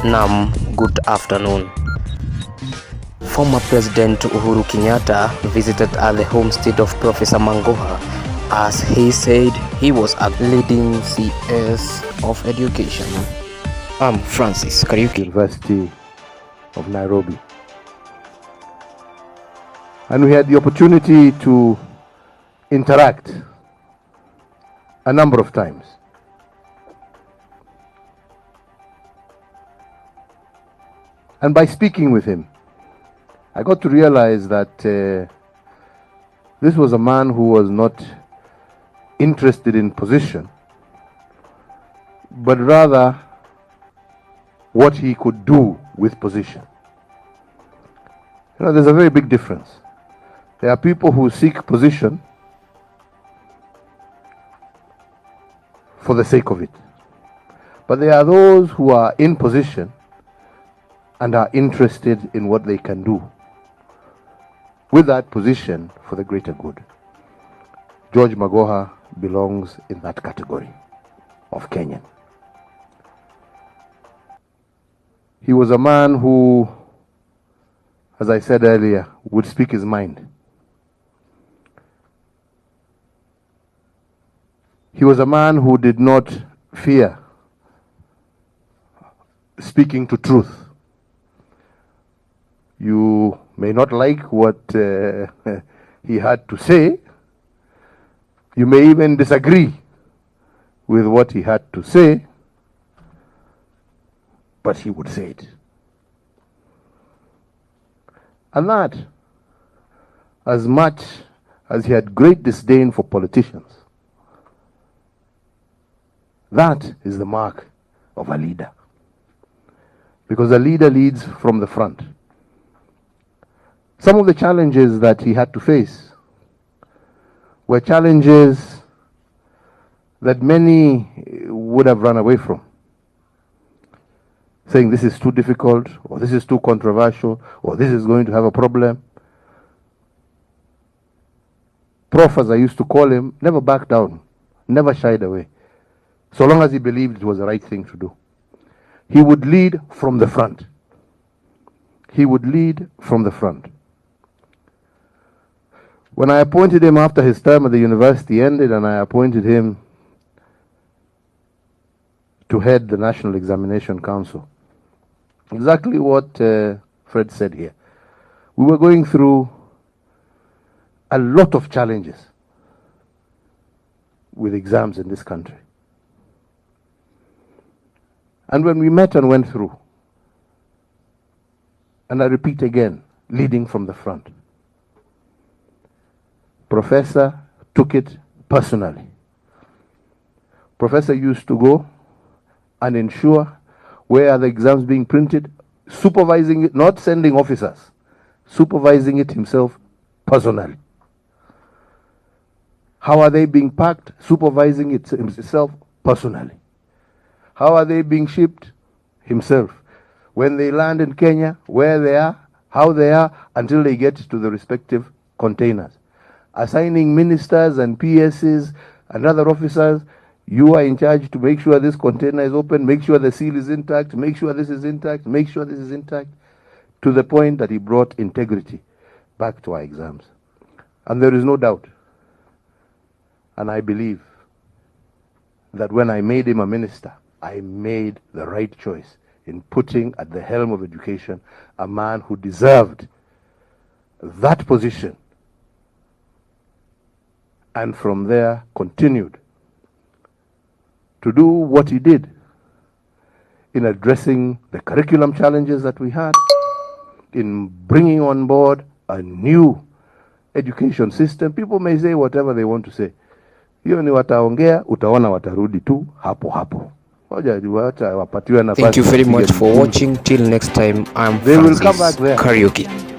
Nam, good afternoon. Former President Uhuru Kenyatta visited at the homestead of Professor Mangoha as he said he was a leading CS of education. I'm Francis Kariuki. University of Nairobi. And we had the opportunity to interact a number of times. And by speaking with him, I got to realize that this was a man who was not interested in position, but rather what he could do with position. You know, there's a very big difference. There are people who seek position for the sake of it. But there are those who are in position and are interested in what they can do with that position for the greater good. George Mangoha belongs in that category of Kenyan. He was a man who, as I said earlier, would speak his mind. He was a man who did not fear speaking to truth. You may not like what he had to say. You may even disagree with what he had to say, but he would say it. And that, as much as he had great disdain for politicians, that is the mark of a leader. Because a leader leads from the front. Some of the challenges that he had to face were challenges that many would have run away from, saying this is too difficult, or this is too controversial, or this is going to have a problem. Prof, as I used to call him, never backed down, never shied away, so long as he believed it was the right thing to do. He would lead from the front. He would lead from the front. When I appointed him after his term at the university ended, and I appointed him to head the National Examination Council, exactly what Fred said here. We were going through a lot of challenges with exams in this country. And when we met and went through, and I repeat again, leading from the front, Professor took it personally. Professor used to go and ensure where are the exams being printed, supervising it, not sending officers, supervising it himself personally. How are they being packed? Supervising it himself personally. How are they being shipped? Himself. When they land in Kenya, where they are, how they are, until they get to the respective containers. Assigning ministers and PSs and other officers, you are in charge to make sure this container is open, make sure the seal is intact, make sure this is intact, make sure this is intact, to the point that he brought integrity back to our exams. And there is no doubt, and I believe, that when I made him a minister, I made the right choice in putting at the helm of education a man who deserved that position, and from there continued to do what he did in addressing the curriculum challenges that we had, in bringing on board a new education system. People may say whatever they want to say. Hiyo ni wataongea, utaona watarudi tu hapo hapo. Thank you very much for watching. Till next time, I'm Francis Kariuki.